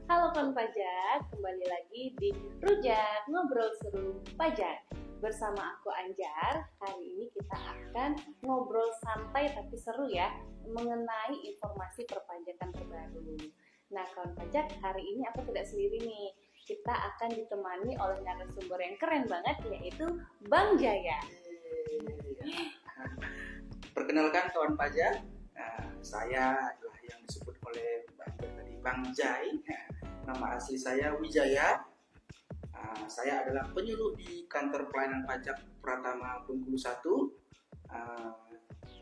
Halo kawan pajak, kembali lagi di Rujak Ngobrol Seru Pajak. Bersama aku Anjar, hari ini kita akan ngobrol santai tapi seru ya, mengenai informasi perpajakan terbaru. Nah kawan pajak, hari ini aku tidak sendiri nih. Kita akan ditemani oleh narasumber yang keren banget, yaitu Bang Jaya. Perkenalkan kawan pajak, saya adalah yang disebut oleh Bang Jai. Nama asli saya Wijaya. Saya adalah penyuluh di kantor pelayanan pajak Pratama Bengkulu 1.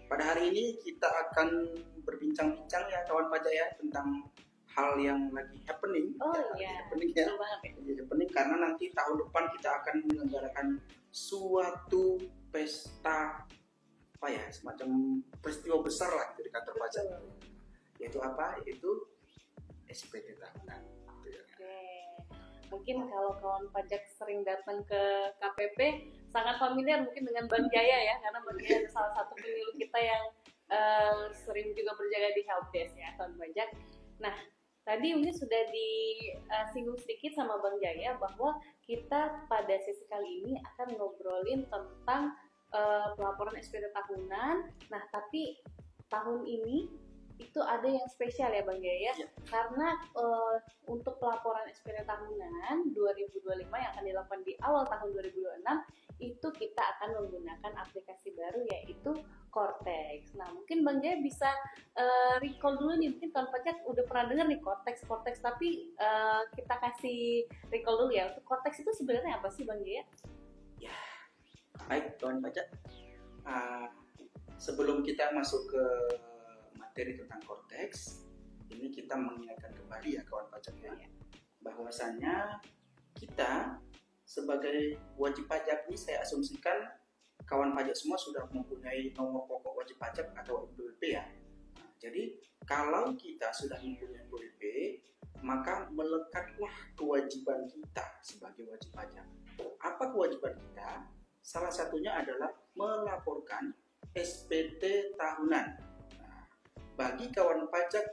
Pada hari ini kita akan berbincang-bincang ya kawan pajak ya tentang hal yang lagi happening. Happening ya. Happening karena nanti tahun depan kita akan menyelenggarakan suatu pesta semacam peristiwa besar lah di kantor pajak. Yaitu apa? Yaitu SPT tahunan. Mungkin kalau kawan pajak sering datang ke KPP sangat familiar mungkin dengan Bang Jaya ya, karena Bang Jaya adalah salah satu penyuluh kita yang sering juga berjaga di helpdesk ya kawan pajak. Nah tadi mungkin sudah disinggung sedikit sama Bang Jaya bahwa kita pada sesi kali ini akan ngobrolin tentang pelaporan SPT tahunan. Nah tapi tahun ini itu ada yang spesial ya Bang Jaya, karena untuk pelaporan SPT tahunan 2025 yang akan dilakukan di awal tahun 2026 itu kita akan menggunakan aplikasi baru yaitu Cortex. Nah mungkin Bang Jaya bisa recall dulu nih, mungkin kawan pajak udah pernah dengar nih Cortex, tapi kita kasih recall dulu ya. Untuk Cortex itu sebenarnya apa sih Bang Jaya? Ya, baik kawan pajak. Sebelum kita masuk ke materi tentang Cortex, ini kita mengingatkan kembali ya kawan pajak ya, bahwasannya kita sebagai wajib pajak ini, saya asumsikan kawan pajak semua sudah mempunyai nomor pokok wajib pajak atau NPWP ya. Nah, jadi kalau kita sudah mempunyai NPWP, maka melekatlah kewajiban kita sebagai wajib pajak. Apa kewajiban kita? Salah satunya adalah melaporkan SPT tahunan. Bagi kawan pajak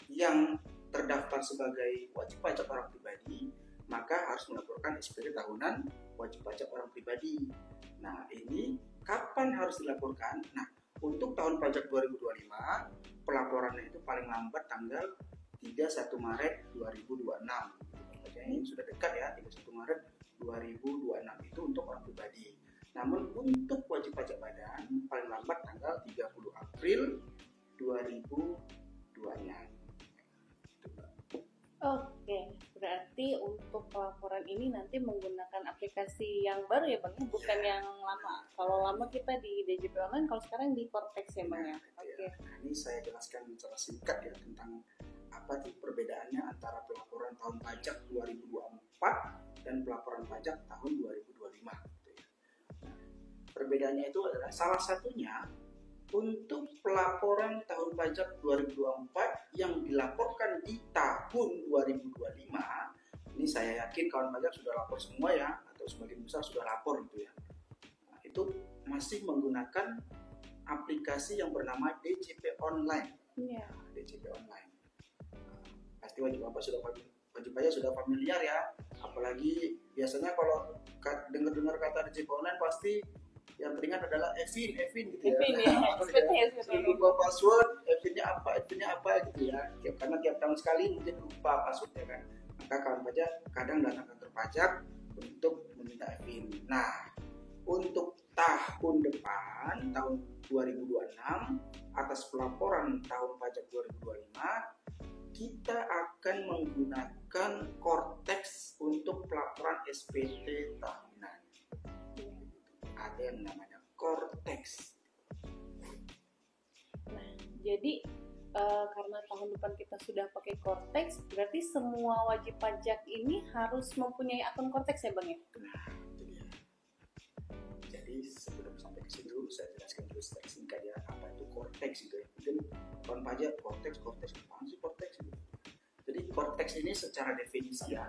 yang terdaftar sebagai wajib pajak orang pribadi, maka harus melaporkan SPT tahunan wajib pajak orang pribadi. Nah, ini kapan harus dilaporkan? Nah, untuk tahun pajak 2025, pelaporannya itu paling lambat tanggal 31 Maret 2026. Ini sudah dekat ya, 31 Maret 2026 itu untuk orang pribadi. Namun untuk wajib pajak badan paling lambat tanggal 30 April 2026. Oke, berarti untuk pelaporan ini nanti menggunakan aplikasi yang baru ya Bang, bukan yang lama. Kalau lama kita di DJP Online, kalau sekarang di Cortex ya Bang ya. Oke. Ini saya jelaskan secara singkat ya tentang apa sih perbedaannya antara pelaporan tahun pajak 2024 dan pelaporan pajak tahun 2025. Perbedaannya itu adalah salah satunya untuk pelaporan tahun pajak 2024 yang dilaporkan di tahun 2025, ini saya yakin kawan pajak sudah lapor semua ya, atau sebagian besar sudah lapor gitu ya. Nah, itu masih menggunakan aplikasi yang bernama DJP Online. Iya. DJP Online. Pasti wajib pajak sudah familiar ya. Apalagi biasanya kalau dengar kata DJP Online pasti yang teringat adalah Evin gitu ya. Evin ya, lupa password, Evinnya apa gitu ya. Karena tiap tahun sekali mungkin lupa passwordnya kan. Maka kawan pajak kadang datang ke kantor pajak untuk meminta Evin. Nah, untuk tahun depan, tahun 2026, atas pelaporan tahun pajak 2025, kita akan menggunakan Cortex untuk pelaporan SPT tahunan. Ada yang namanya Cortex. Nah, jadi karena tahun depan kita sudah pakai Cortex, berarti semua wajib pajak ini harus mempunyai akun Cortex ya Bang ya? Nah, itu dia. Jadi sebelum sampai ke situ, saya jelaskan dulu secara singkat ya, apa itu Cortex gitu ya. Mungkin kawan pajak Cortex, apaan sih Cortex gitu. Jadi Cortex ini secara definisi ya,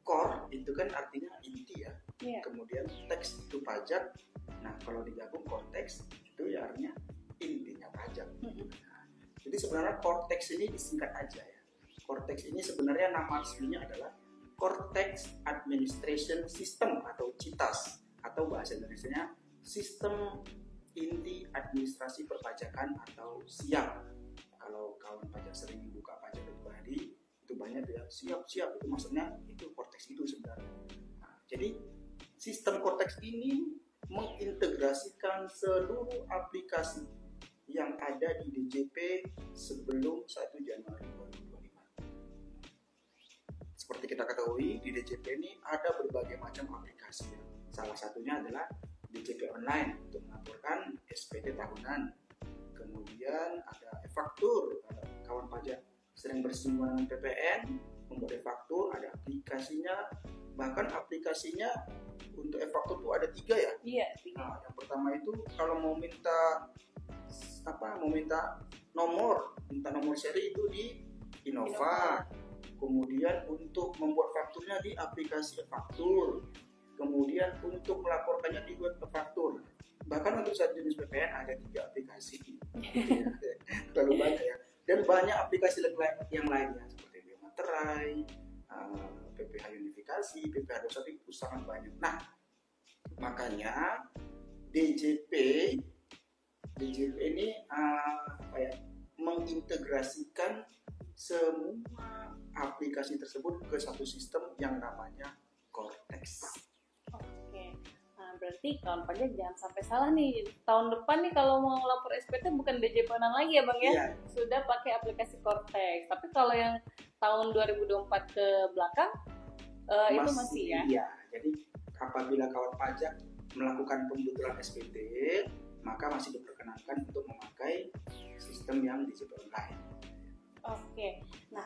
core itu kan artinya inti ya. Yeah. Kemudian teks itu pajak. Nah, kalau digabung Cortex itu ya artinya intinya pajak. Nah, jadi sebenarnya Cortex ini disingkat aja ya. Cortex ini sebenarnya nama aslinya adalah Cortex Administration System atau CITAS, atau bahasa Indonesianya Sistem Inti Administrasi Perpajakan atau SIAP. Kalau kawan pajak sering buka pajak pribadi itu banyak ya siap itu maksudnya itu Cortex itu sebenarnya. Nah, jadi sistem Cortex ini mengintegrasikan seluruh aplikasi yang ada di DJP sebelum 1 Januari 2025. Seperti kita ketahui, di DJP ini ada berbagai macam aplikasi. Salah satunya adalah DJP Online untuk melaporkan SPT tahunan. Kemudian ada e-faktur, kawan pajak sering bersinggungan dengan PPN, membuat e-faktur, ada aplikasinya. Bahkan aplikasinya untuk e-faktur itu ada 3 ya? Iya, 3. Nah, yang pertama itu kalau mau minta nomor seri itu di Innova. Kemudian untuk membuat fakturnya di aplikasi e-faktur. Kemudian untuk melaporkannya di web e-faktur. Bahkan untuk satu jenis PPN ada 3 aplikasi. Terlalu banyak ya. Dan banyak aplikasi yang lainnya seperti Biomaterai, PPH Unifikasi, PPH 21 itu sangat banyak. Nah, makanya DJP ini mengintegrasikan semua aplikasi tersebut ke satu sistem yang namanya Cortex. Oke. Nah, berarti kawan pajak jangan sampai salah nih. Tahun depan nih kalau mau lapor SPT bukan DJP Online lagi ya Bang ya? Iya. Sudah pakai aplikasi Cortex. Tapi kalau yang tahun 2024 ke belakang itu masih ya? Iya. Jadi apabila kawan pajak melakukan pembutuhan SPT, maka masih diperkenankan untuk memakai sistem yang DJP Online. Oke. Nah,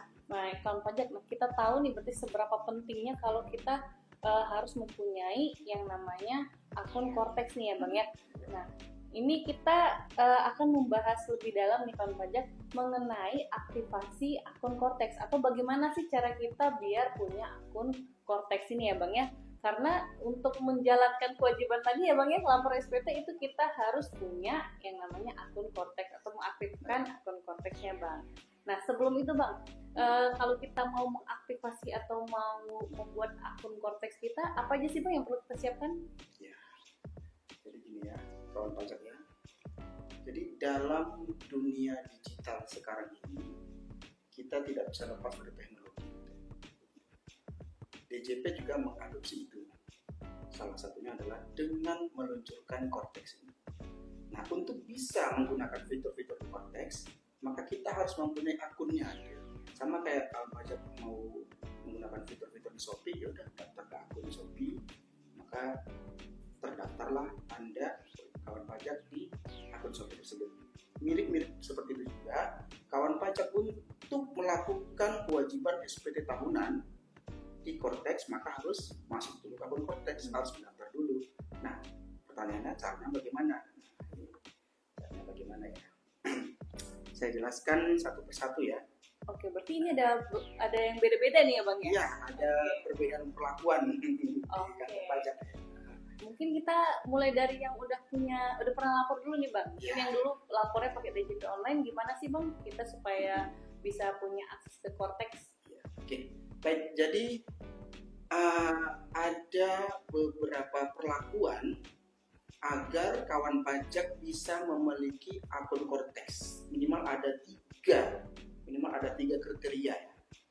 kawan pajak, kita tahu nih berarti seberapa pentingnya kalau kita harus mempunyai yang namanya akun Cortex nih ya Bang ya. Nah, ini kita akan membahas lebih dalam nih kawan pajak mengenai aktivasi akun Cortex atau bagaimana sih cara kita biar punya akun Cortex ini ya Bang ya. Karena untuk menjalankan kewajiban tadi ya Bang ya, lapor SPT itu kita harus punya yang namanya akun Cortex atau mengaktifkan akun Cortexnya Bang. Nah sebelum itu Bang, kalau kita mau mengaktifasi atau mau membuat akun Cortex kita, apa aja sih Bang yang perlu kita siapkan? Ya, jadi gini ya kawan pajak ya. Jadi dalam dunia digital sekarang ini kita tidak bisa lepas dari teknologi. DJP juga mengadopsi itu. Salah satunya adalah dengan meluncurkan Cortex ini. Nah, untuk bisa menggunakan fitur-fitur Cortex, maka kita harus mempunyai akunnya. Sama kayak kalau pajak mau menggunakan fitur-fitur di Shopee, ya udah daftar ke akun Shopee, maka terdaftarlah Anda kawan pajak di akun Shopee tersebut. Mirip-mirip seperti itu juga, kawan pajak untuk melakukan kewajiban SPT tahunan di Cortex, maka harus masuk dulu ke akun Cortex, harus mendaftar dulu. Nah, pertanyaannya caranya bagaimana? gimana ya? Saya jelaskan satu persatu ya. Oke, berarti ini ada yang beda-beda nih ya Bang ya? Iya, ada perbedaan perlakuan di Oke. kantor pajak. Mungkin kita mulai dari yang udah pernah lapor dulu nih Bang. Mungkin yang dulu lapornya pakai DJP online, gimana sih Bang kita supaya bisa punya akses ke Cortex? Oke, baik. Jadi ada beberapa perlakuan agar kawan pajak bisa memiliki akun Cortex. Minimal ada tiga kriteria.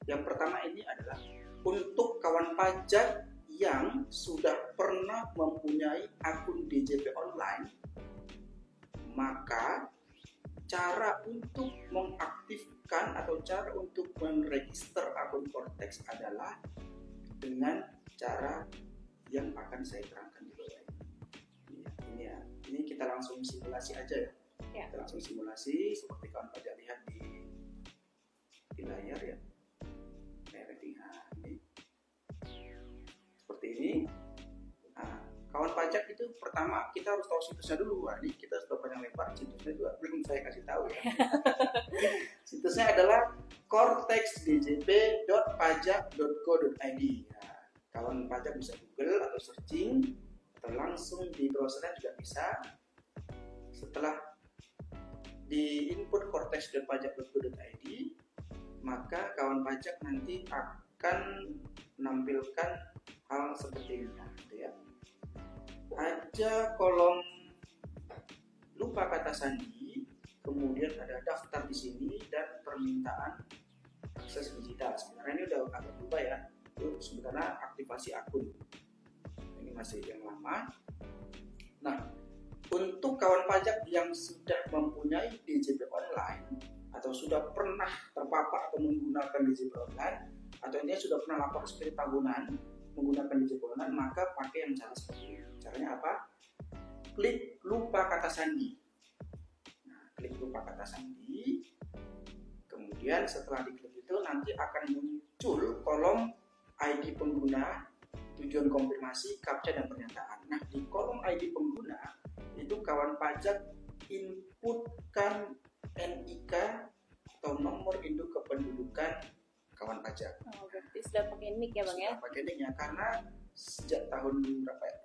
Yang pertama ini adalah untuk kawan pajak yang sudah pernah mempunyai akun DJP online, maka cara untuk mengaktifkan atau cara untuk meregister akun Cortex adalah dengan cara yang akan saya terangkan di bawah ini. Ini kita langsung simulasi aja ya. Kita langsung simulasi seperti kawan pajak lihat di layar ya. Ini seperti ini. Nah, kawan pajak itu pertama kita harus tahu situsnya dulu. Ini kita sudah panjang lebar, situsnya juga belum saya kasih tahu ya. Situsnya adalah cortexdjp.pajak.co.id. Nah, kawan pajak bisa Google atau searching atau langsung di browsernya juga bisa. Setelah di input cortex.pajak.co.id, maka kawan pajak nanti akan menampilkan hal seperti ini gitu ya. Ada kolom lupa kata sandi, kemudian ada daftar di sini dan permintaan akses digital. Sebenarnya ini udah agak berubah ya. Itu sebenarnya aktivasi akun. Ini masih yang lama. Nah, untuk kawan pajak yang sudah mempunyai DJP online atau sudah pernah terpapar atau menggunakan DJP online, atau ini sudah pernah lapor SPT tahunan menggunakan DJP online, maka pakai yang cara seperti ini. Caranya apa? Klik lupa kata sandi. Nah, klik lupa kata sandi. Kemudian setelah diklik itu nanti akan muncul kolom ID pengguna, tujuan konfirmasi, captcha dan pernyataan. Nah, di kolom ID pengguna itu kawan pajak inputkan NIK atau nomor induk kependudukan kawan pajak. Oh, berarti sudah pakai NIK ya Bang ya? Sudah pakai NIK ya, karena sejak tahun berapa ya?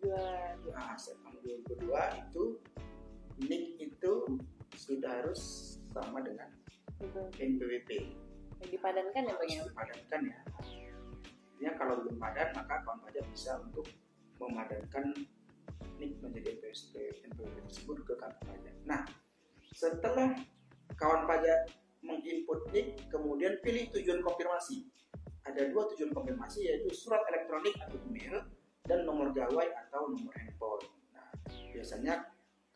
2002 itu NIK itu sudah harus sama dengan NPWP. Dipadankan ya Bang ya? Dipadankan ya. Artinya kalau belum padan maka kawan pajak bisa untuk memadankan NIK menjadi NPWP tersebut ke kantor pajak. Nah, setelah kawan pajak menginput NIK, kemudian pilih tujuan konfirmasi. Ada dua tujuan konfirmasi, yaitu surat elektronik atau email dan nomor gawai atau nomor handphone. Nah, biasanya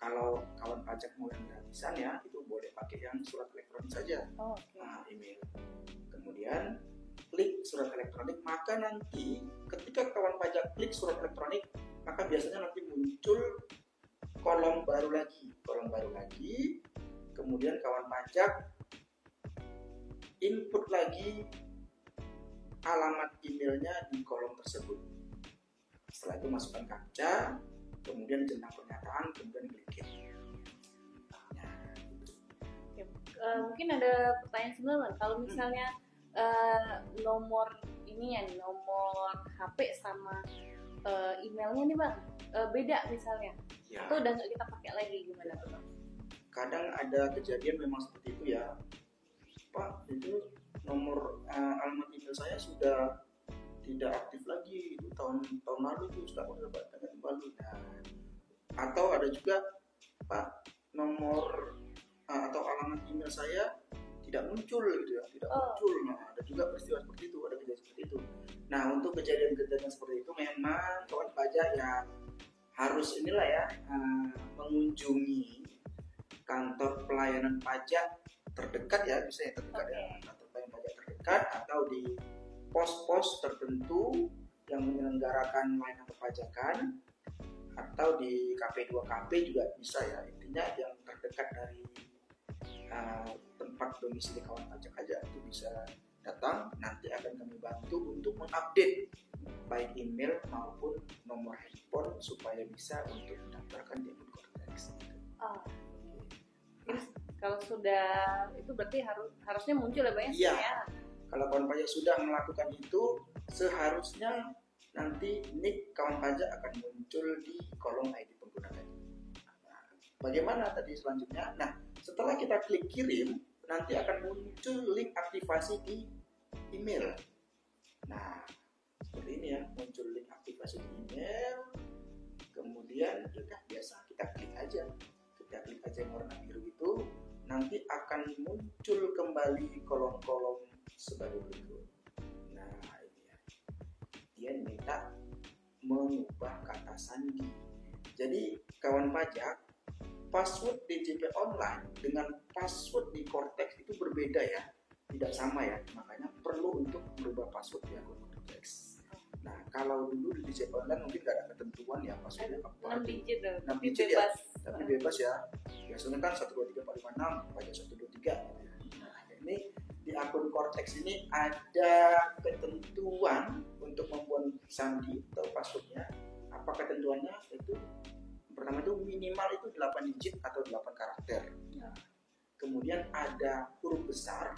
kalau kawan pajak mau yang gratisan ya, itu boleh pakai yang surat elektronik saja. Nah, email. Kemudian klik surat elektronik, maka nanti ketika kawan pajak klik surat elektronik, maka biasanya nanti muncul kolom baru lagi. Kemudian kawan pajak input lagi alamat emailnya di kolom tersebut. Setelah itu masukkan captcha, kemudian centang pernyataan, kemudian klik. Mungkin ada pertanyaan sebenarnya, kalau misalnya nomor ini ya, nomor HP sama emailnya nih Bang, beda misalnya, ya. Atau udah nggak kita pakai lagi, gimana Bang? Kadang ada kejadian memang seperti itu ya, Pak, itu nomor alamat email saya sudah tidak aktif lagi, itu tahun lalu itu sudah kembali. Nah, atau ada juga Pak, nomor atau alamat email saya tidak muncul gitu ya, muncul. Nah, ada juga peristiwa seperti itu, ada kejadian seperti itu. Nah, untuk kejadian-kejadian seperti itu memang kawan pajak ya harus mengunjungi kantor pelayanan pajak terdekat ya, bisa ya terdekat ya, kantor pelayanan pajak terdekat atau di pos-pos tertentu yang menyelenggarakan layanan perpajakan atau di KP2KP juga bisa ya. Intinya yang terdekat dari tempat domisili kawan pajak aja itu bisa datang, nanti akan kami bantu untuk mengupdate baik email maupun nomor handphone supaya bisa untuk mendaftarkan di akun Cortex. Kalau sudah itu berarti harusnya muncul ya Bang Iya. ya. Kalau kawan pajak sudah melakukan itu, seharusnya nanti nick kawan pajak akan muncul di kolom ID pengguna tadi. Nah, bagaimana tadi selanjutnya? Nah, setelah kita klik kirim, nanti akan muncul link aktivasi di email. Nah, seperti ini ya, muncul link aktivasi di email. Kemudian ya biasa kita klik aja. Kita klik aja yang warna biru itu, nanti akan muncul kembali kolom-kolom sebagai berikut. Nah, ini ya. Dia minta mengubah kata sandi. Jadi kawan pajak, password DJP online dengan password di Cortex itu berbeda ya, tidak sama ya. Makanya perlu untuk merubah password di akun Cortex. Nah, kalau dulu di DJP online mungkin nggak ada ketentuan ya passwordnya apa. 6 digit dong. 6 Tapi digit bebas. ya, tapi bebas ya. Biasanya kan 123 456, pajak 123. Nah, ini di akun Cortex ini ada ketentuan untuk membuat sandi atau passwordnya. Apa ketentuannya? Itu pertama itu minimal itu 8 digit atau 8 karakter. Nah, kemudian ada huruf besar,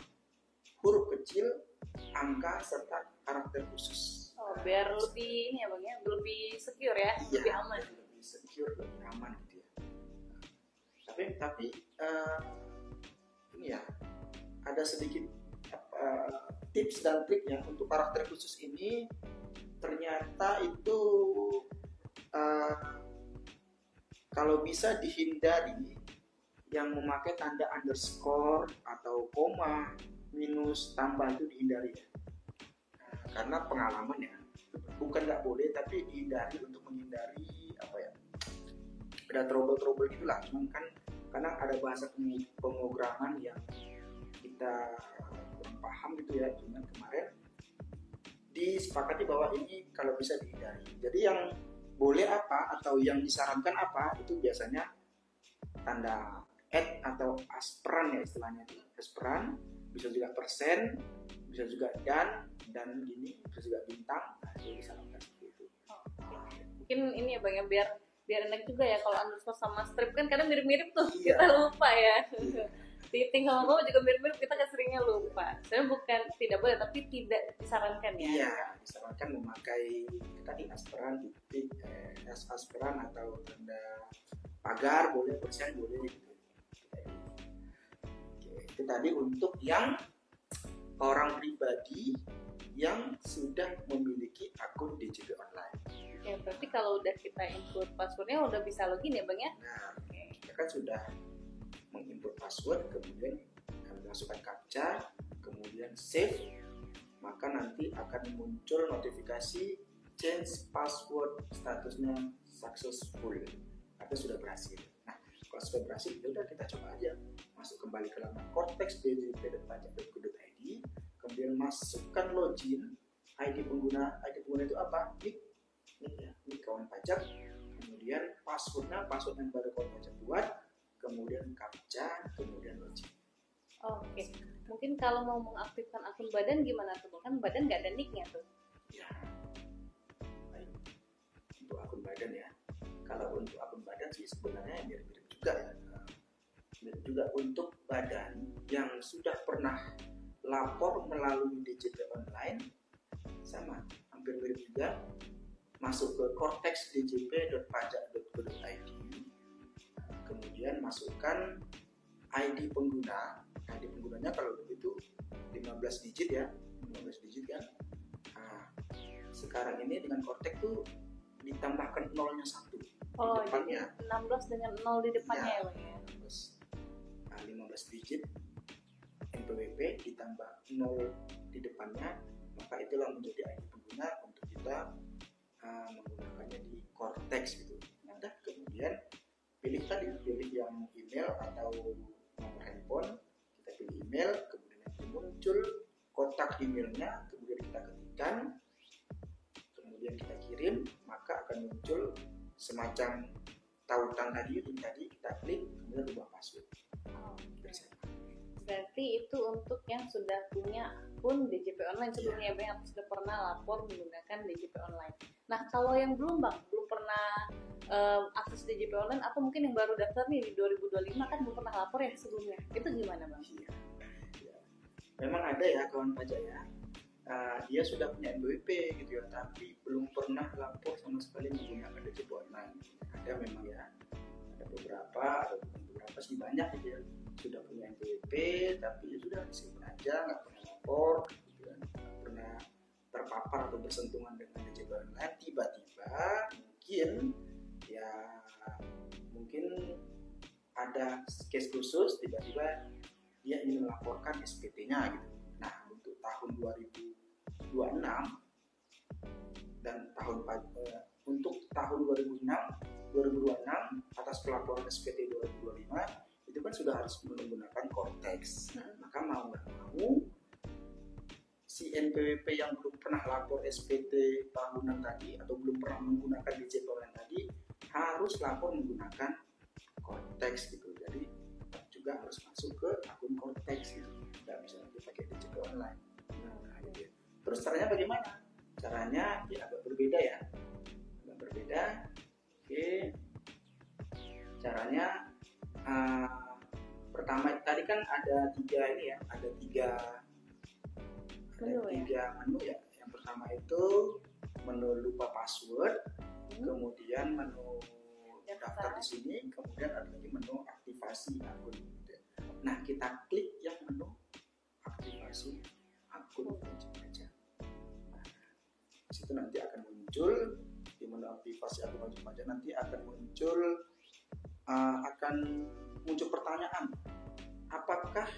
huruf kecil, angka serta karakter khusus. Oh, biar lebih ini ya Bang ya, lebih secure ya, Iya, lebih aman. lebih secure, lebih aman gitu ya. Tapi ini ya, ada sedikit tips dan triknya untuk karakter khusus ini. Ternyata itu kalau bisa dihindari yang memakai tanda underscore atau koma, minus, tambah itu dihindari ya. Karena pengalaman ya, bukan nggak boleh tapi dihindari untuk menghindari apa ya, ada trouble gitulah. Cuman kan karena ada bahasa pemrograman yang kita kurang paham gitu ya. Cuman kemarin disepakati bahwa ini kalau bisa dihindari. Jadi yang boleh apa atau yang disarankan apa itu biasanya tanda atau asperan ya istilahnya itu. Asperan, bisa juga persen, bisa juga dan gini, bisa juga bintang. Nah, itu disarankan seperti itu. Mungkin ini ya Bang ya, biar enak juga ya kalau underscore sama strip kan kadang mirip-mirip tuh. Iya. Kita lupa ya. Titik sama koma juga mirip-mirip, kita kan seringnya lupa. Sebenarnya bukan tidak boleh tapi tidak disarankan ya. Iya, disarankan memakai tadi asperan, titik, asperan atau tanda pagar boleh, persen boleh gitu. Itu tadi untuk yang orang pribadi yang sudah memiliki akun DJP online. Ya berarti kalau udah kita input passwordnya udah bisa login ya Bang ya. Nah, kita kan sudah menginput password, kemudian kami masukkan captcha, kemudian save, maka nanti akan muncul notifikasi change password, statusnya successful atau sudah berhasil. Nah, kalau sudah berhasil, ya udah kita coba aja masuk kembali ke laman cortex.djp.pajak.go.id, kemudian masukkan login ID pengguna itu apa? Nick kawan pajak, kemudian password yang baru kawan pajak buat, kemudian captcha, kemudian login. Oke. Mungkin kalau mau mengaktifkan akun badan gimana tuh? Kan badan nggak ada nicknya tuh. Ya, baik. Untuk akun badan ya. Kalau untuk akun badan sih sebenarnya mirip-mirip juga ya. Mirip juga untuk badan yang sudah pernah lapor melalui DJP online, sama, hampir mirip juga. Masuk ke cortex.djp.pajak.go.id, kemudian masukkan ID pengguna. ID penggunanya kalau begitu 15 digit ya, 15 digit kan. Nah, sekarang ini dengan Cortex tuh ditambahkan nolnya 1 di depannya. Jadi 16 dengan 0 di depannya ya Bang ya. 15 digit NPWP ditambah 0 di depannya, maka itulah menjadi ID pengguna untuk kita menggunakannya di Cortex gitu. Nah, kemudian pilih yang email atau nomor handphone, kita pilih email, kemudian nanti muncul kotak emailnya, kemudian kita ketikkan, kemudian kita kirim, maka akan muncul semacam tautan tadi kita klik, kemudian ubah password. Berarti itu untuk yang sudah punya akun DJP online sebelumnya, Bang, atau sudah pernah lapor menggunakan DJP online. Nah, kalau yang belum, Bang, belum pernah akses DJP online atau mungkin yang baru daftar nih di 2025 kan belum pernah lapor ya sebelumnya. Itu gimana, Bang? Iya. Memang ada ya kawan pajak ya. Dia sudah punya NPWP gitu ya, tapi belum pernah lapor sama sekali menggunakan DJP online. Ada memang ya, ada beberapa sih banyak gitu ya, sudah punya NPWP tapi ya sudah disimpan aja, nggak pernah lapor gitu ya, nggak pernah terpapar atau bersentuhan dengan DJP online. Tiba-tiba mungkin ada case khusus, tiba-tiba dia ingin melaporkan SPT-nya gitu. Nah, untuk tahun 2026 dan untuk tahun 2026 atas pelaporan SPT 2025 itu kan sudah harus menggunakan Cortex. Maka mau nggak mau si NPWP yang belum pernah lapor SPT tahunan tadi atau belum pernah menggunakan DJP online tadi harus lapor menggunakan Cortex gitu. Jadi juga harus masuk ke akun Cortex gitu, nggak bisa lagi pakai DJP online. Nah, gitu. Terus caranya bagaimana? Caranya ya agak berbeda ya, Oke, caranya pertama tadi kan ada tiga menu ya. Yang pertama itu menu lupa password, kemudian menu daftar di sini, kemudian ada lagi menu aktivasi akun. Nah, kita klik yang menu aktivasi akun wajib pajak. Nah, di situ nanti akan muncul di menu aktivasi akun wajib pajak, nanti akan muncul pertanyaan, apakah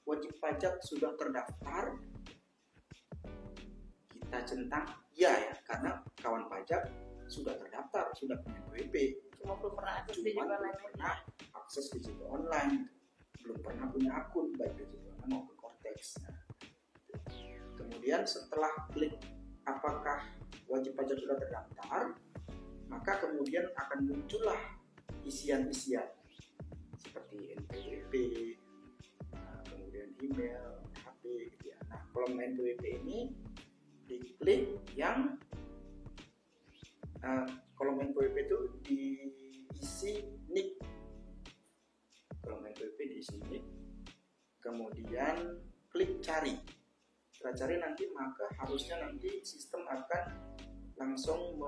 wajib pajak sudah terdaftar? Kita centang ya, karena kawan pajak sudah terdaftar, sudah punya NPWP. Cuma belum pernah akses DJP online, belum pernah punya akun baik DJP online maupun Cortex. Nah, kemudian setelah klik apakah wajib pajak sudah terdaftar, maka kemudian akan muncullah isian-isian seperti NPWP, kemudian email, HP gitu ya. Nah, kolom NPWP ini diklik yang kolom NPWP itu diisi NIK. Kolom NPWP diisi NIK, kemudian klik cari. Setelah cari nanti maka harusnya nanti sistem akan langsung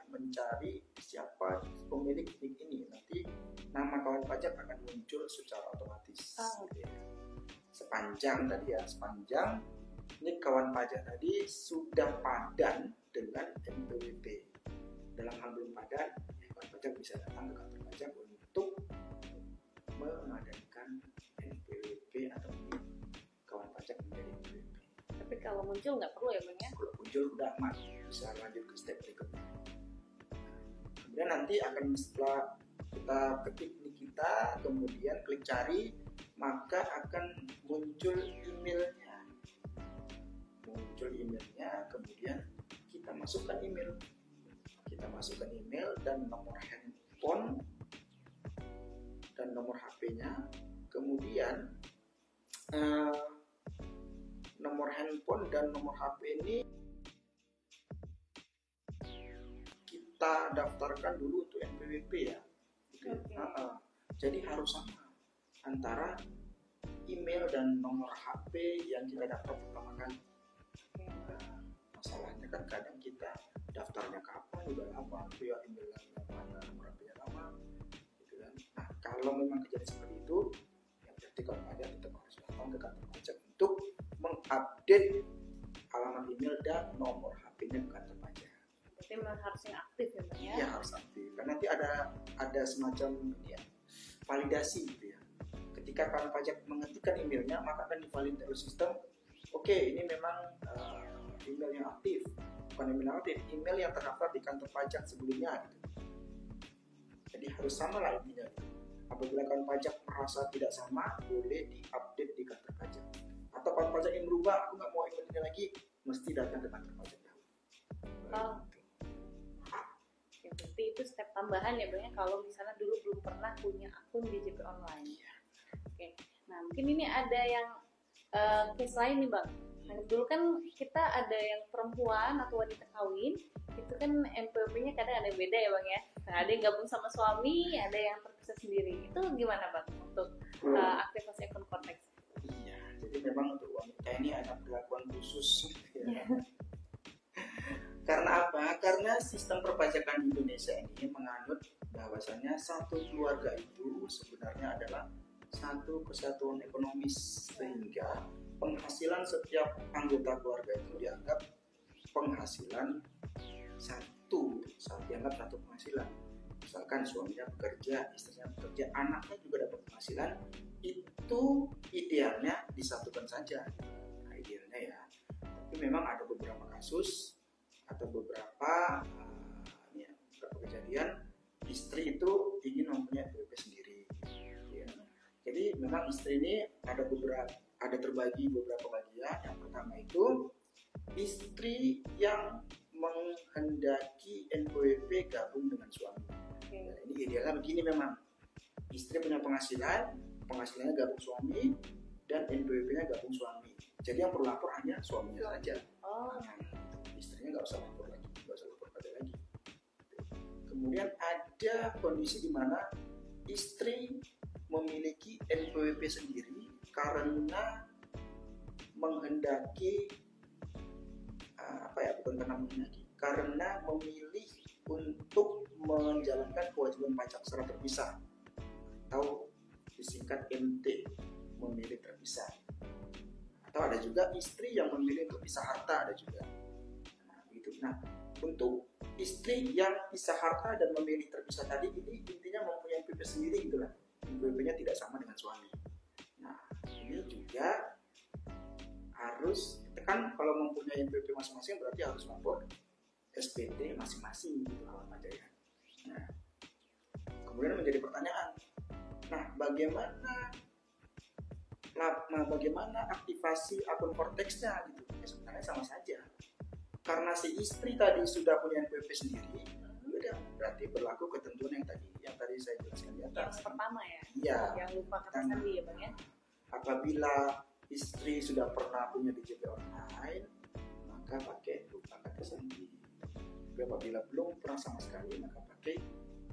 mencari siapa pemilik NIK ini. Nanti nama kawan pajak akan muncul secara otomatis. Sepanjang NIK kawan pajak tadi sudah padan dengan NPWP. Dalam hal belum padan, kawan pajak bisa datang ke kantor pajak untuk mengadakan NPWP atau kawan pajak menjadi NPWP. Tapi kalau muncul nggak perlu ya, Bang ya? Kalau muncul udah aman, bisa lanjut ke step berikutnya. Kemudian nanti akan setelah kita ketik NIK kita, kemudian klik cari, maka akan muncul emailnya. Kemudian kita masukkan email. Dan nomor handphone dan nomor HP-nya. Kemudian nomor handphone dan nomor HP ini kita daftarkan dulu untuk NPWP ya. Jadi harus sama antara email dan nomor HP yang kita daftar pertama kali. Masalahnya kan kadang kita daftarnya kapan, udah lama, ya emailnya lama, nomor HP-nya lama, gitu kan. Nah, kalau memang kejadian seperti itu, ya berarti kalau ada tetap harus datang ke kantor pajak untuk mengupdate alamat email dan nomor HP-nya ke kantor pajak. Berarti memang harus yang aktif ya, Bang ya? Iya, harus aktif. Karena nanti ada semacam validasi gitu ya. Ketika kawan pajak mengetikkan emailnya, maka akan divalidasi oleh sistem. Oke, ini memang email yang aktif, bukan email yang aktif, email yang terdaftar di kantor pajak sebelumnya gitu. Jadi harus sama lah intinya. Apabila kawan pajak merasa tidak sama, boleh diupdate di kantor pajak. Atau kawan pajak yang berubah, aku nggak mau email ini lagi, mesti datang ke kantor pajak dahulu. Ya, berarti itu step tambahan ya, Bang ya, kalau misalnya dulu belum pernah punya akun DJP online. Iya. Oke. Nah, mungkin ini ada yang case lain nih Bang. Nah, dulu kan kita ada yang perempuan atau wanita kawin, itu kan NPWP-nya kadang ada yang beda ya Bang ya. Nah, ada yang gabung sama suami, ada yang terpisah sendiri. Itu gimana Bang untuk aktivasi akun Cortex? Iya, jadi memang untuk wanita ini ada perlakuan khusus. Ya. Karena apa? Karena sistem perpajakan di Indonesia ini menganut bahwasanya satu keluarga itu sebenarnya adalah satu kesatuan ekonomis, sehingga penghasilan setiap anggota keluarga itu dianggap penghasilan dianggap satu penghasilan. Misalkan suaminya bekerja, istrinya bekerja, anaknya juga dapat penghasilan, itu idealnya disatukan saja. Nah, idealnya ya. Tapi memang ada beberapa kasus atau beberapa kejadian istri itu ingin mempunyai PWP sendiri. Ya. Jadi memang istri ini ada terbagi beberapa bagian. Yang pertama itu istri yang menghendaki NPWP gabung dengan suami. Nah, ini idealnya begini, memang istri punya penghasilannya gabung suami, dan NPWP-nya gabung suami. Jadi yang perlu lapor hanya suaminya saja. Istrinya nggak usah lapor lagi. Kemudian ada kondisi di mana istri memiliki NPWP sendiri karena menghendaki karena memilih untuk menjalankan kewajiban pajak secara terpisah, atau disingkat MT, memilih terpisah. Atau ada juga istri yang memilih untuk pisah harta, ada juga. Nah, untuk istri yang pisah harta dan memilih terpisah tadi, ini intinya mempunyai NPWP sendiri gitu lah. NPWP-nya tidak sama dengan suami. Nah, ini juga harus, kan kalau mempunyai NPWP masing-masing berarti harus lapor SPT masing-masing gitu kawan pajak ya. Nah, kemudian menjadi pertanyaan, bagaimana aktivasi akun Cortex-nya gitu? Ya, sebenarnya sama saja. Karena si istri tadi sudah punya NPWP sendiri, berarti berlaku ketentuan yang tadi saya jelaskan di atas. Yang pertama ya? Iya. Yang lupa kata sandi ya Bang ya? Apabila istri sudah pernah punya DJP online, maka pakai lupa kata sandi. Apabila belum pernah sama sekali, maka pakai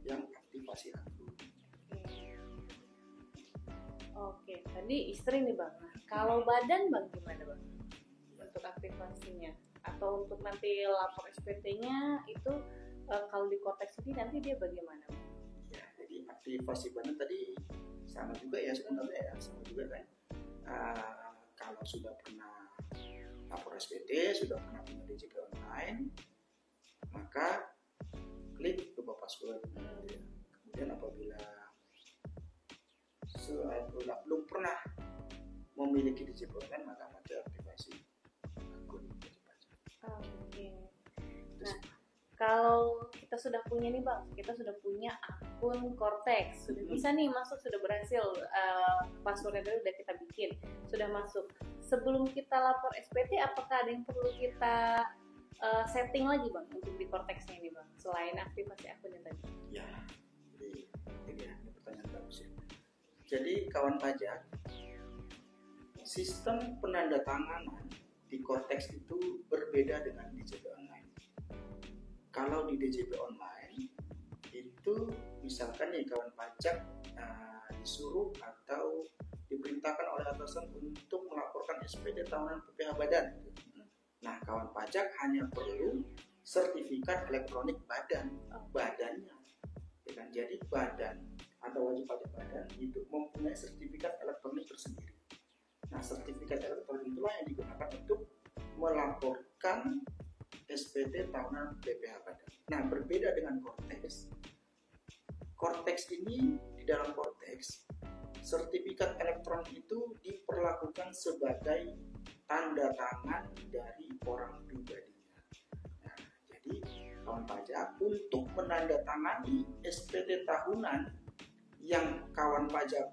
yang aktivasi akun. Oke, tadi istri nih Bang. Nah, kalau badan Bang gimana Bang? Untuk aktivasinya? Atau untuk nanti lapor SPT-nya itu kalau di Cortex ini nanti dia bagaimana? Ya, jadi aktivasi badan tadi sama juga ya sebenarnya ya, sama juga kan. Kalau sudah pernah lapor SPT, sudah pernah punya DJP online, maka klik lupa password. Kemudian apabila belum pernah memiliki DJP online, maka pakai aktivasi akun. Oke. Nah, kalau kita sudah punya nih Bang, kita sudah punya akun Cortex, sudah bisa nih masuk, sudah berhasil, passwordnya tadi udah kita bikin, sudah masuk. Sebelum kita lapor SPT, apakah ada yang perlu kita setting lagi Bang untuk di Cortex-nya ini Bang, selain aktivasi akunnya tadi? Ya, ini pertanyaan bagus ya. Jadi kawan pajak, sistem penandatanganan di Cortex itu berbeda dengan DJP online. Kalau di DJP online itu misalkan nih kawan pajak disuruh atau diperintahkan oleh atasan untuk melaporkan SPT tahunan PPh badan. Nah, kawan pajak hanya perlu sertifikat elektronik badannya. Jadi badan atau wajib pajak badan itu mempunyai sertifikat elektronik tersendiri. Nah, sertifikat elektronik itulah yang digunakan untuk melaporkan SPT tahunan PPh badan. Nah, berbeda dengan Cortex. Cortex ini, di dalam Cortex, sertifikat elektronik itu diperlakukan sebagai tanda tangan dari orang pribadinya. Nah, jadi kawan pajak untuk menandatangani SPT tahunan yang kawan pajak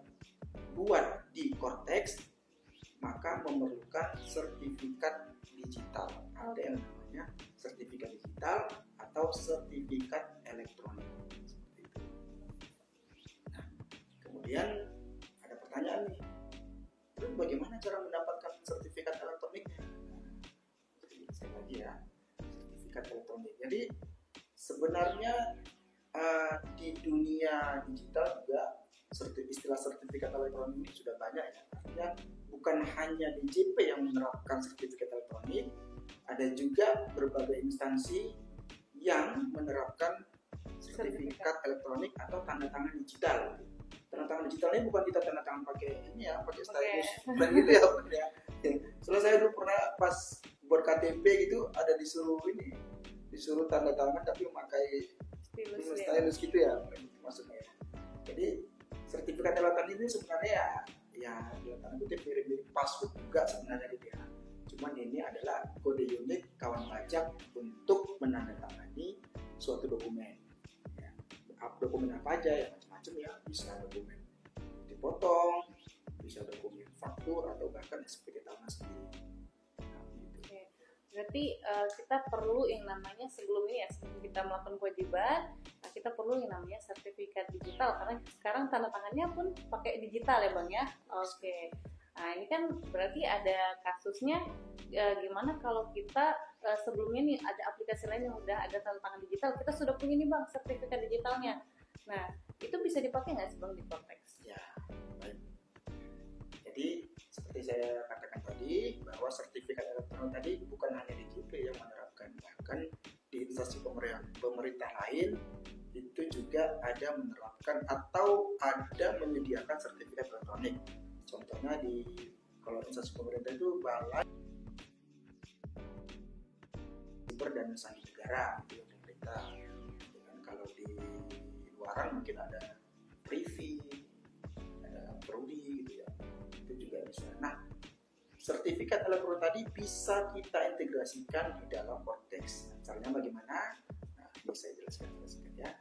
buat di Cortex, maka memerlukan sertifikat digital. Ada yang namanya sertifikat digital atau sertifikat elektronik. Seperti itu. Nah, kemudian ada pertanyaan nih, cara mendapatkan sertifikat elektronik? Saya lagi ya, sertifikat elektronik. Jadi sebenarnya di dunia digital juga istilah sertifikat elektronik ini sudah banyak ya. Artinya bukan hanya DJP yang menerapkan sertifikat elektronik, ada juga berbagai instansi yang menerapkan sertifikat elektronik atau tanda tangan digital. Tanda tangan digitalnya bukan kita tanda tangan pakai ini ya, pakai stylus dan gitu ya. Soalnya saya dulu pernah pas buat KTP gitu ada disuruh tanda tangan tapi memakai stylus gitu ya maksudnya. Jadi sertifikat elektronik ini sebenarnya ya dalam tanda kutip mirip-mirip password juga sebenarnya gitu ya. Cuman ini adalah kode unik kawan pajak untuk menandatangani suatu dokumen. Ya, dokumen apa aja ya, macam-macam ya, bisa dokumen dipotong, bisa dokumen faktur atau bahkan SPT tahunan sendiri. Berarti kita perlu yang namanya sebelum ini ya, sebelum kita melakukan kewajiban, kita perlu yang namanya sertifikat digital karena sekarang tanda tangannya pun pakai digital ya Bang ya. Oke. Nah ini kan berarti ada kasusnya gimana kalau kita sebelumnya nih ada aplikasi lain yang udah ada tanda tangan digital, kita sudah punya nih Bang sertifikat digitalnya. Nah itu bisa dipakai nggak sih Bang di konteks? Ya, baik. Jadi seperti saya katakan tadi bahwa sertifikat elektronik tadi bukan hanya DJP yang menerapkan, bahkan di instansi pemerintah lain itu juga ada menerapkan atau ada menyediakan sertifikat elektronik. Contohnya kalau instansi pemerintah itu Balai Siber dan Sandi Negara itu pemerintah. Dan kalau di luaran mungkin ada Privi, ada Prodi gitu ya. Itu juga bisa. Nah, sertifikat elektronik tadi bisa kita integrasikan di dalam Cortex. Caranya bagaimana? Nah, ini saya jelaskan ya.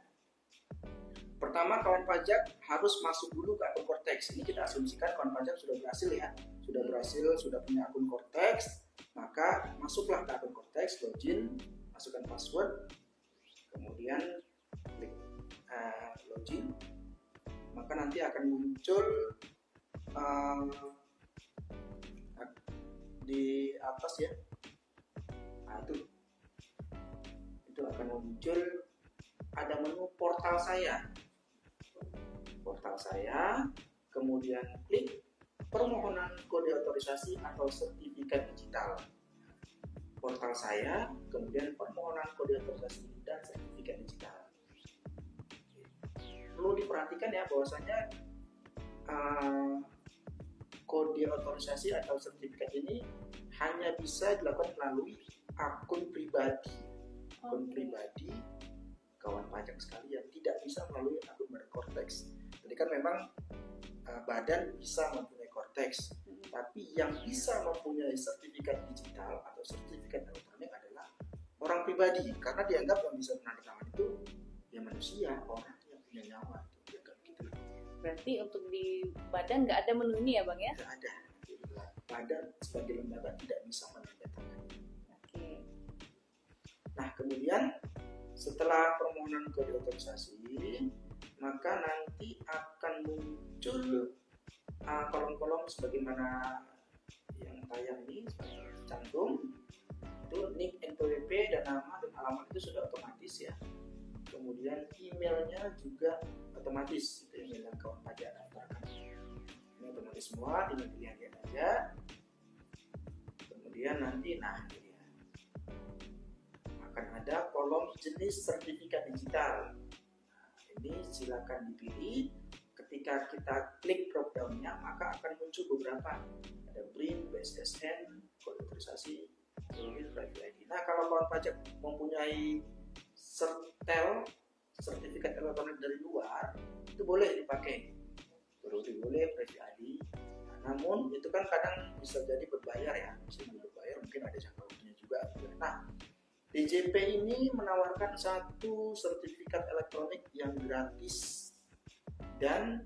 Pertama, kawan pajak harus masuk dulu ke akun Cortex. Ini kita asumsikan kawan pajak sudah berhasil ya, sudah punya akun Cortex. Maka masuklah ke akun Cortex, login, masukkan password, kemudian klik login. Maka nanti akan muncul di atas ya. Nah, itu akan muncul ada menu portal saya, kemudian klik permohonan kode otorisasi atau sertifikat digital. Portal saya, kemudian permohonan kode otorisasi dan sertifikat digital. Perlu diperhatikan ya bahwasanya kode otorisasi atau sertifikat ini hanya bisa dilakukan melalui akun pribadi. Akun pribadi kawan pajak sekalian, tidak bisa melalui akun Cortex. Jadi kan memang badan bisa mempunyai Cortex, tapi yang bisa mempunyai sertifikat digital atau sertifikat elektronik adalah orang pribadi, karena dianggap yang bisa menandatangani itu ya manusia, orang yang punya nyawa. Gitu. Berarti untuk di badan nggak ada menu ini ya Bang ya? Nggak ada. Badan sebagai lembaga tidak bisa menandatangani. Oke. Nah kemudian setelah permohonan kode otorisasi, maka nanti akan muncul kolom-kolom sebagaimana yang tayang ini, cantum itu nick, NPWP dan nama dan alamat itu sudah otomatis ya. Kemudian emailnya juga otomatis, itu email yang kawan pajak daftarkan. Ini otomatis semua, tinggal dilihat aja. Kemudian nanti akan ada kolom jenis sertifikat digital. Nah, ini silakan dipilih. Ketika kita klik drop down-nya, maka akan muncul beberapa. Ada BRIN, BSSN, kode otorisasi, private ID. Nah, kalau kawan pajak mempunyai sertifikat elektronik dari luar, itu boleh dipakai. Boleh private ID. Nah, namun itu kan kadang bisa jadi berbayar ya. Mungkin ada jangka waktunya juga. Nah, DJP ini menawarkan satu sertifikat elektronik yang gratis dan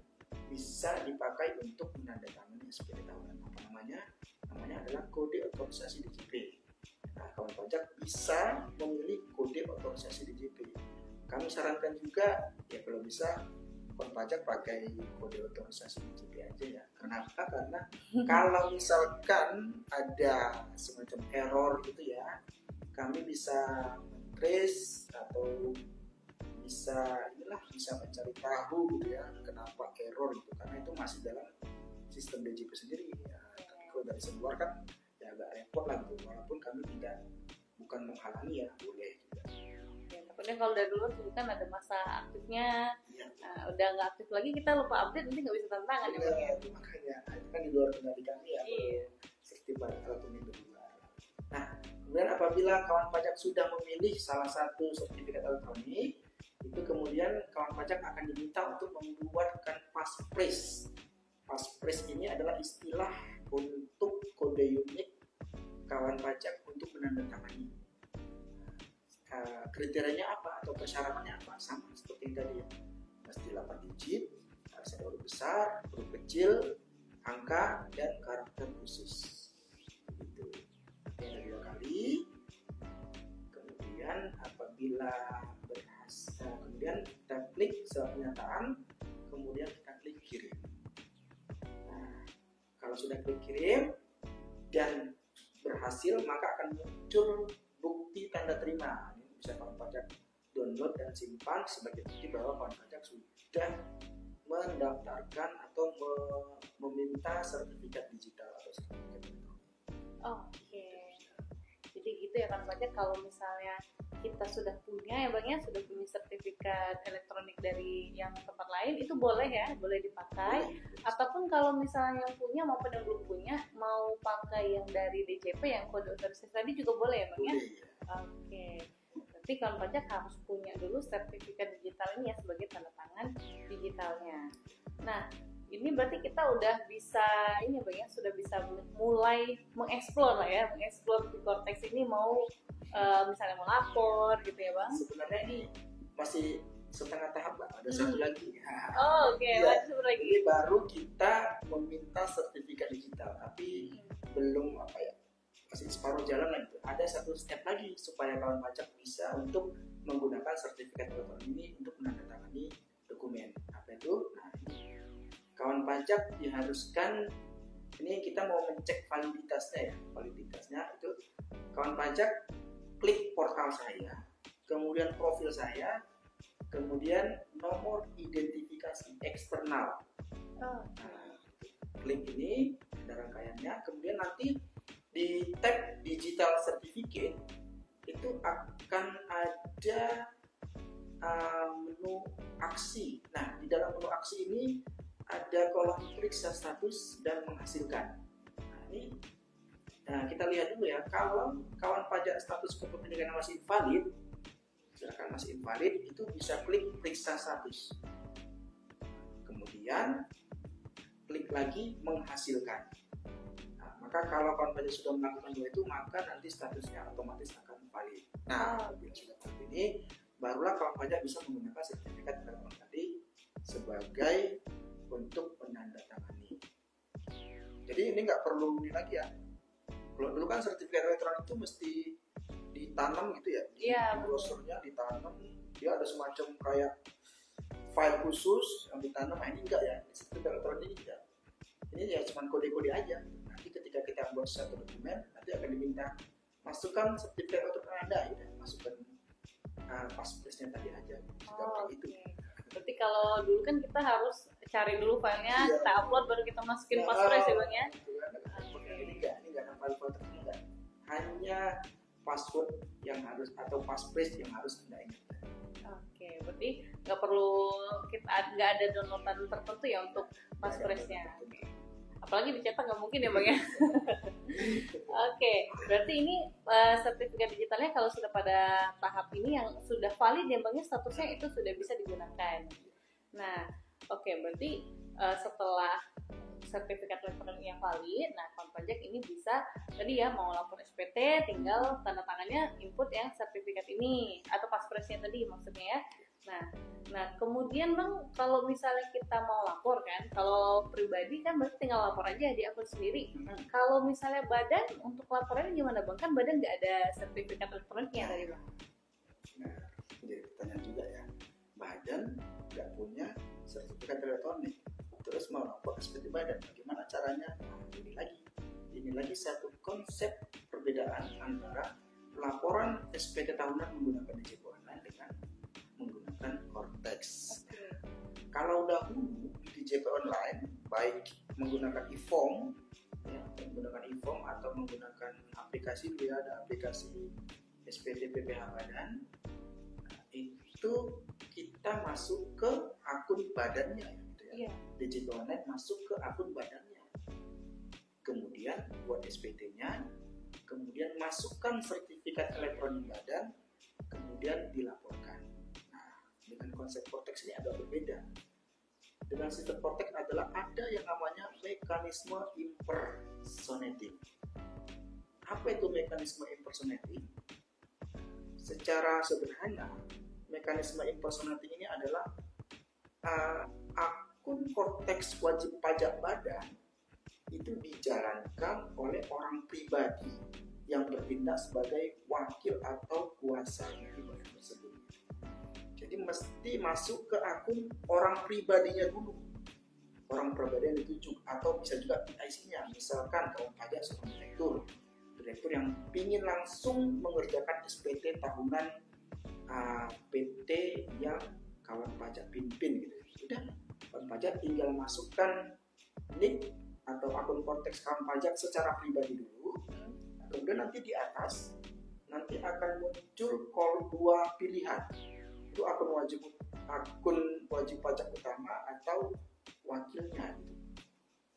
bisa dipakai untuk menandatangani SPT tahunan. Namanya adalah kode otorisasi DJP. Nah, kawan pajak bisa memilih kode otorisasi DJP. Kami sarankan juga ya kalau bisa kawan pajak pakai kode otorisasi DJP aja ya. Kenapa? Karena kalau misalkan ada semacam error gitu ya, kami bisa trace atau bisa mencari tahu gitu ya kenapa error itu, karena itu masih dalam sistem DJP sendiri ya. Tapi kalau dari luar kan ya agak repot lah gitu, walaupun kami bukan menghalangi ya, boleh juga. Takutnya kalau dari luar itu kan ada masa aktifnya, udah nggak aktif lagi kita lupa update, nanti nggak bisa tanda tangan ya Bang ya. Makanya itu kan di luar kendali kami ya. Seperti alat ini berdua. Nah, kemudian apabila kawan pajak sudah memilih salah satu sertifikat elektronik, itu kemudian kawan pajak akan diminta untuk membuatkan passphrase. Passphrase ini adalah istilah untuk kode unik kawan pajak untuk menandatangani. Kriterianya apa atau persyaratannya apa? Sama seperti tadi ya, pasti 8 digit, harus ada huruf besar, huruf kecil, angka, dan karakter khusus. Gitu. Yang 2 kali. Kemudian apabila berhasil, kemudian kita klik surat pernyataan, kemudian kita klik kirim. Nah, kalau sudah klik kirim dan berhasil, maka akan muncul bukti tanda terima. Ini bisa kawan pajak download dan simpan sebagai bukti bahwa kawan pajak sudah mendaftarkan atau meminta sertifikat digital atau sertifikat elektronik. Oke. Jadi gitu ya kawan pajak, kalau misalnya kita sudah punya ya Bang ya, sudah punya sertifikat elektronik dari yang tempat lain, itu boleh ya, boleh dipakai. Ataupun kalau misalnya yang punya maupun yang belum punya, mau pakai yang dari DJP yang kode otorisasi tadi juga boleh ya Bang ya? Oke. Berarti kawan pajak harus punya dulu sertifikat digital ini ya sebagai tanda tangan digitalnya. Nah, ini berarti kita udah bisa ini Bang ya, sudah bisa mulai mengeksplor lah ya, mengeksplor di Cortex ini mau misalnya mau lapor gitu ya Bang. Sebenarnya ini masih setengah tahap lah, ada satu lagi. Oke, ya, satu lagi. Ini baru kita meminta sertifikat digital, tapi belum masih separuh jalan lah gitu. Ada satu step lagi supaya kawan pajak bisa untuk menggunakan sertifikat elektronik ini untuk menandatangani dokumen. Apa itu? Nah, ini kawan pajak diharuskan, ini kita mau mencek validitasnya ya. Validitasnya itu kawan pajak klik portal saya, kemudian profil saya, kemudian nomor identifikasi eksternal. Nah, klik ini ada rangkaiannya, kemudian nanti di tab digital certificate itu akan ada menu aksi. Nah, di dalam menu aksi ini ada kolom periksa status dan menghasilkan. Nah, ini kita lihat dulu ya, kalau kawan pajak status kepemilikan masih invalid, misalkan masih invalid, itu bisa klik periksa status. Kemudian klik lagi menghasilkan. Nah, maka kalau kawan pajak sudah melakukan dua itu, maka nanti statusnya otomatis akan valid. Nah, bila sudah valid ini, barulah kawan pajak bisa menggunakan sertifikat elektronik tadi sebagai untuk menandatangani. Jadi ini nggak perlu ini lagi ya. Kalau dulu kan sertifikat elektronik itu mesti ditanam gitu ya. Iya. Brosurnya ditanam, dia ada semacam kayak file khusus yang ditanam. Nah, ini enggak ya. Sertifikat elektronik ini enggak. Ini ya cuma kode-kode aja. Nanti ketika kita buat satu dokumen, nanti akan diminta masukkan sertifikat elektronik Anda, ya, masukkan passphrase-nya tadi aja. Gampang itu. Berarti kalau dulu kan kita harus cari dulu filenya, kita upload baru kita masukin passphrase ya Bang ya. Ini enggak ada file tertentu, hanya password yang harus atau passphrase yang harus Anda ingat. Oke, berarti nggak ada downloadan tertentu ya untuk passphrase-nya. Apalagi dicetak nggak mungkin ya Bang ya. Oke, berarti ini sertifikat digitalnya kalau sudah pada tahap ini yang sudah valid ya Bang ya, statusnya itu sudah bisa digunakan. Nah, oke, berarti setelah sertifikat elektronik yang valid, nah kawan pajak ini bisa tadi ya mau lapor SPT, tinggal tanda tangannya input yang sertifikat ini atau passphrase-nya tadi maksudnya ya. Nah kemudian Bang, kalau misalnya kita mau lapor kan, kalau pribadi kan berarti tinggal lapor aja di akun sendiri. Kalau misalnya badan, untuk laporannya gimana Bang? Kan badan nggak ada sertifikat elektroniknya tadi Bang. Nah, jadi pertanyaan juga ya, badan nggak punya sertifikat elektronik, terus mau lapor SPT badan, bagaimana caranya? Nah, ini lagi satu konsep perbedaan antara laporan SPT tahunan menggunakan DJP online dengan menggunakan Cortex. Kalau dahulu di DJP online, baik menggunakan e-form, ya, atau menggunakan aplikasi, dia ada aplikasi SPT PPH badan. Nah, itu kita masuk ke akun badannya, gitu ya. DJP online masuk ke akun badannya, kemudian buat SPT-nya, kemudian masukkan sertifikat elektronik badan, kemudian dilaporkan. Nah, dengan konsep Cortex ini agak berbeda. Dengan sistem Cortex adalah ada yang namanya mekanisme impersonating. Apa itu mekanisme impersonating? Secara sederhana, mekanisme impersonating ini adalah akun Cortex wajib pajak badan itu dijalankan oleh orang pribadi yang bertindak sebagai wakil atau kuasa dari badan tersebut. Jadi mesti masuk ke akun orang pribadinya dulu, orang pribadi yang ditunjuk, atau bisa juga IC-nya. Misalkan kawan pajak seorang direktur yang ingin langsung mengerjakan SPT tahunan PT yang kawan pajak pimpin gitu. Sudah, kawan pajak tinggal masukkan link atau akun Cortex kawan pajak secara pribadi dulu. Kemudian nanti di atas nanti akan muncul dua pilihan. Itu akun wajib pajak utama atau wakilnya.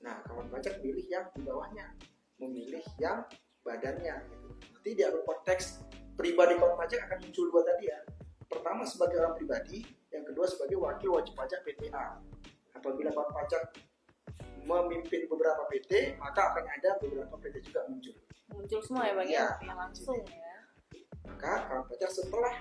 Nah, kawan pajak pilih yang di bawahnya, memilih yang badannya. Nanti di akun Cortex pribadi kawan pajak akan muncul dua tadi ya. Pertama sebagai orang pribadi, yang kedua sebagai wakil wajib pajak PTA. Apabila kawan pajak memimpin beberapa PT, maka akan ada beberapa PT juga muncul semua ya Bang ya, yang langsung ya. Maka kawan pajak setelah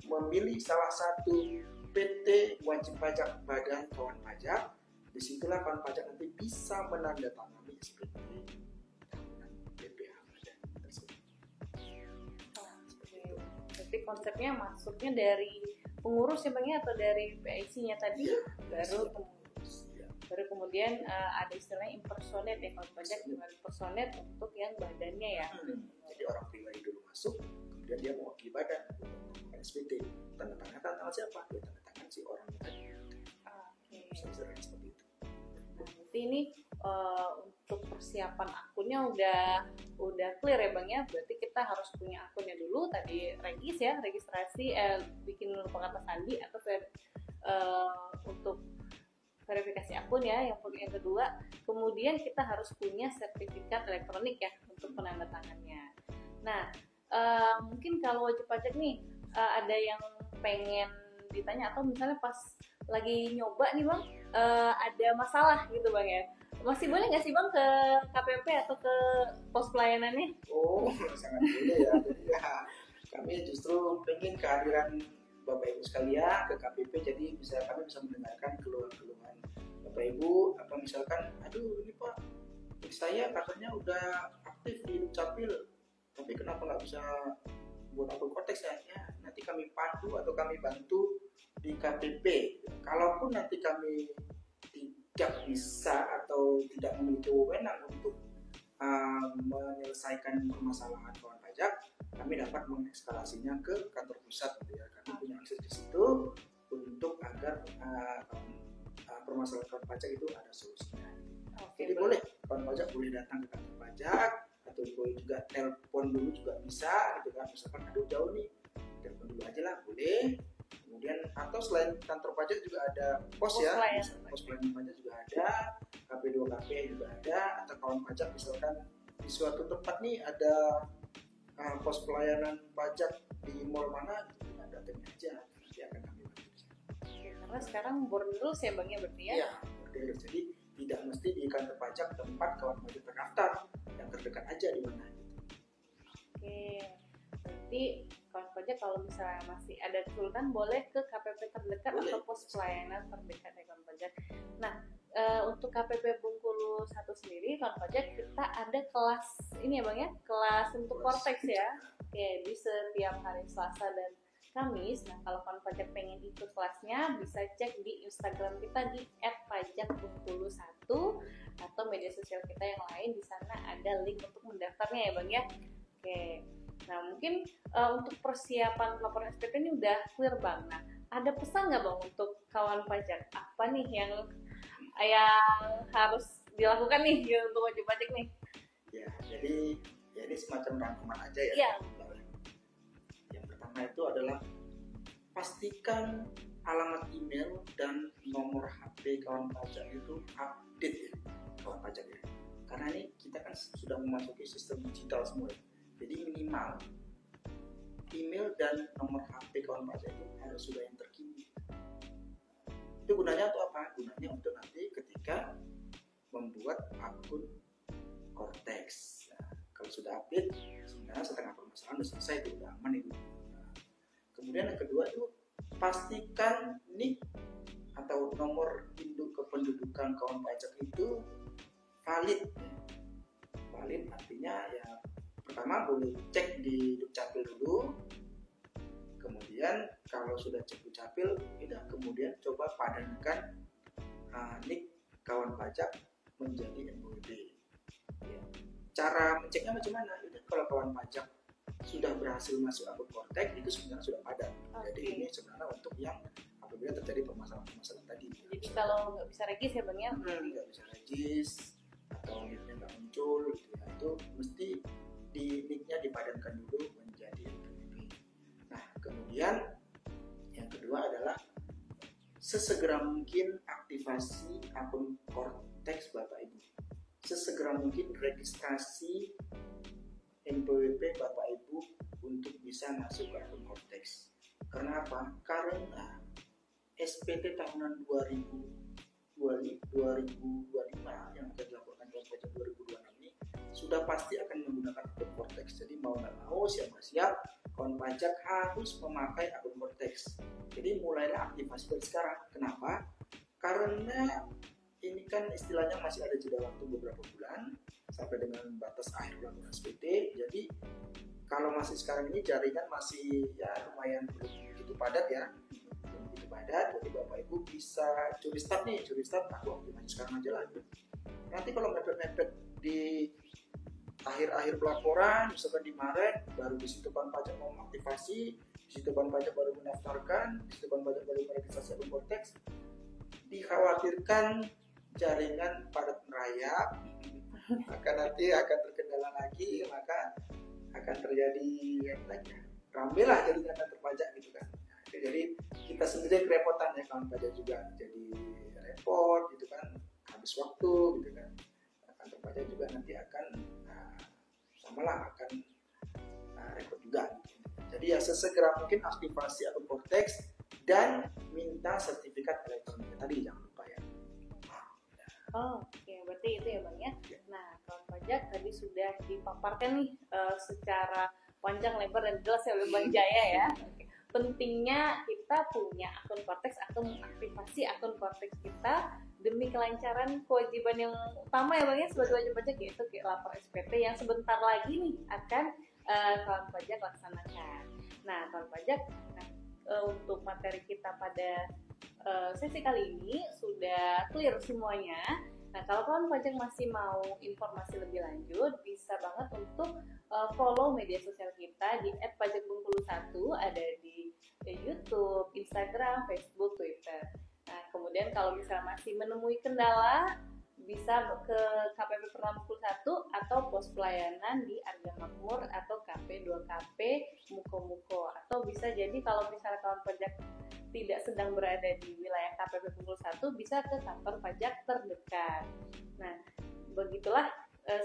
memilih salah satu PT wajib pajak badan kawan pajak, disitulah kawan pajak nanti bisa menandatangani SPT tahunan PPH badan tersebut. Jadi konsepnya masuknya dari pengurus ya Bang ya, atau dari PIC-nya tadi, baru kemudian ada istilahnya impersonate ya, kawan pajak dengan impersonate untuk yang badannya ya. Jadi orang pribadi dulu masuk, kemudian dia mewakili badan SPT, tanda tangan siapa? Ya, tanda tangan si orang tadi. Seperti itu. Nah, nanti ini untuk persiapan akunnya udah clear ya Bang ya. Berarti kita harus punya akunnya dulu, tadi registrasi, bikin dulu kata sandi atau untuk verifikasi akun ya. Yang kedua, kemudian kita harus punya sertifikat elektronik ya untuk penandatangannya. Nah, mungkin kalau wajib pajak nih ada yang pengen ditanya, atau misalnya pas lagi nyoba nih Bang, ada masalah gitu Bang ya, masih boleh nggak sih Bang ke KPP atau ke pos pelayanannya? Oh, sangat boleh ya. Jadi ya, kami justru pengen kehadiran Bapak Ibu sekalian ke KPP, jadi kami bisa mendengarkan keluhan-keluhan Bapak Ibu. Apa misalkan, aduh ini Pak, saya katanya udah aktif di Dukcapil, tapi kenapa nggak bisa buat akun Cortex ya? Nanti kami pandu atau kami bantu di KPP. Kalaupun nanti kami tidak bisa atau tidak memiliki wewenang untuk menyelesaikan permasalahan kawan pajak, kami dapat mengekskalasinya ke kantor pusat gitu ya. Kami punya akses di situ untuk agar permasalahan kawan pajak itu ada solusinya. Jadi boleh kawan pajak boleh datang ke kantor pajak, atau boleh juga telepon dulu juga bisa gitu kan. Misalkan aduh jauh nih, telepon dulu aja lah, boleh. Kemudian atau selain kantor pajak juga ada pos ya, pos pelayanan pajak juga ada, KP2KP juga ada, atau kawan pajak misalkan di suatu tempat nih ada pos pelayanan pajak di mall mana, datang aja, nanti akan kami bantu. Karena sekarang borderless ya Bang ya berarti ya? Iya, borderless. Jadi tidak mesti di kantor pajak tempat kawan pajak terdaftar, yang terdekat aja di mana. Oke, berarti kawan pajak kalau misalnya masih ada kesulitan boleh ke KPP terdekat atau pos pelayanan terdekat ya kawan pajak. Nah, untuk KPP Bengkulu 1 sendiri kawan pajak kita ada kelas ini ya Bang ya, kelas untuk Cortex ya. Oke, di setiap hari Selasa dan Kamis. Nah, kalau kawan pajak pengen ikut kelasnya bisa cek di Instagram kita di @pajakbengkulu1 atau media sosial kita yang lain. Di sana ada link untuk mendaftarnya ya Bang ya. Oke. Nah, mungkin untuk persiapan laporan SPT ini udah clear Bang. Nah, ada pesan nggak Bang untuk kawan pajak? Apa nih yang harus dilakukan nih untuk wajib pajak nih? Ya, jadi ini semacam rangkuman aja ya. Iya. Yang pertama itu adalah pastikan alamat email dan nomor HP kawan pajak itu update ya kawan pajak ya. Karena ini kita kan sudah memasuki sistem digital semua ya. Jadi minimal email dan nomor HP kawan pajak itu harus sudah yang terkini. Itu gunanya untuk apa? Gunanya untuk nanti ketika membuat akun Cortex. Nah, kalau sudah update, sebenarnya setengah permasalahan sudah selesai, itu udah aman itu. Nah, kemudian yang kedua itu pastikan NIK atau nomor induk kependudukan kawan pajak itu valid. Valid artinya ya pertama boleh cek di Dukcapil dulu. Kemudian kalau sudah cek Dukcapil, kemudian coba padankan NIK kawan pajak menjadi NPWP. Ya. Cara menceknya macam mana? Kalau kawan pajak sudah berhasil masuk akun Cortex itu sebenarnya sudah padat. Jadi ini sebenarnya untuk yang apabila terjadi permasalahan tadi. Jadi kalau nggak bisa regis ya Bang ya? Nggak bisa regis atau nicknya nggak muncul, gitu ya, itu mesti di nicknya dipadankan dulu menjadi NPWP. Nah kemudian yang kedua adalah sesegera mungkin aktivasi akun Cortex Bapak Ibu. Sesegera mungkin registrasi NPWP Bapak Ibu untuk bisa masuk ke akun Cortex. Karena apa? Karena SPT tahunan 2025 yang akan dilaporkan ke pajak 2026 ini sudah pasti akan menggunakan akun Cortex. Jadi mau nggak mau siap-siap kawan pajak harus memakai akun Cortex. Jadi mulailah aktivasi dari sekarang. Kenapa? Karena ini kan istilahnya masih ada jeda waktu beberapa bulan sampai dengan batas akhir laporan SPT. Jadi kalau masih sekarang ini jaringan masih ya lumayan belum begitu padat ya, belum begitu padat. Jadi Bapak Ibu bisa curi start aku optimasi sekarang aja lah. Nanti kalau mepet-mepet di akhir-akhir pelaporan, misalkan di Maret, baru di situ kawan pajak mau aktivasi, di situ kawan pajak baru mendaftarkan, di situ kawan pajak baru meregistrasi akun Cortex, dikhawatirkan jaringan padat merayap, maka nanti akan terkendala lagi, maka akan terjadi ramai lah jaringan kantor pajak gitu kan. Jadi kita sendiri kerepotan ya kawan pajak juga, jadi repot gitu kan, habis waktu gitu kan. Kantor pajak juga nanti akan samalah akan repot juga. Jadi ya sesegera mungkin aktivasi akun Cortex dan minta sertifikat elektronik tadi, jangan lupa ya. Oke, berarti itu ya Bang ya. Nah, kawan pajak tadi sudah dipaparkan nih secara panjang, lebar, dan jelas ya oleh Bang Jaya ya. Pentingnya kita punya akun Cortex atau mengaktifasi akun Cortex kita demi kelancaran kewajiban yang utama ya Bang ya sebagai wajib pajak, yaitu lapor SPT yang sebentar lagi nih akan kawan pajak laksanakan. Nah, kawan pajak, untuk materi kita pada sesi kali ini sudah clear semuanya. Nah, kalau kawan pajak masih mau informasi lebih lanjut, bisa banget untuk follow media sosial kita di @pajakbengkulu1, ada di YouTube, Instagram, Facebook, Twitter. Nah, kemudian kalau misalnya masih menemui kendala, bisa ke KPP Pertama 1 atau pos pelayanan di Arga Makmur atau KP2KP Muko-Muko, atau bisa jadi kalau misalnya kawan pajak tidak sedang berada di wilayah KPP Bengkulu 1, bisa ke kantor pajak terdekat. Nah, begitulah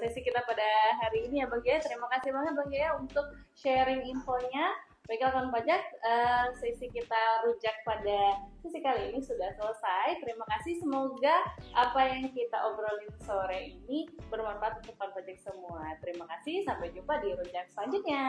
sesi kita pada hari ini ya Bang Jaya. Terima kasih banget Bang Jaya untuk sharing infonya. Baiklah kawan pajak, sesi kita rujak pada sesi kali ini sudah selesai. Terima kasih, semoga apa yang kita obrolin sore ini bermanfaat untuk kawan pajak semua. Terima kasih, sampai jumpa di rujak selanjutnya.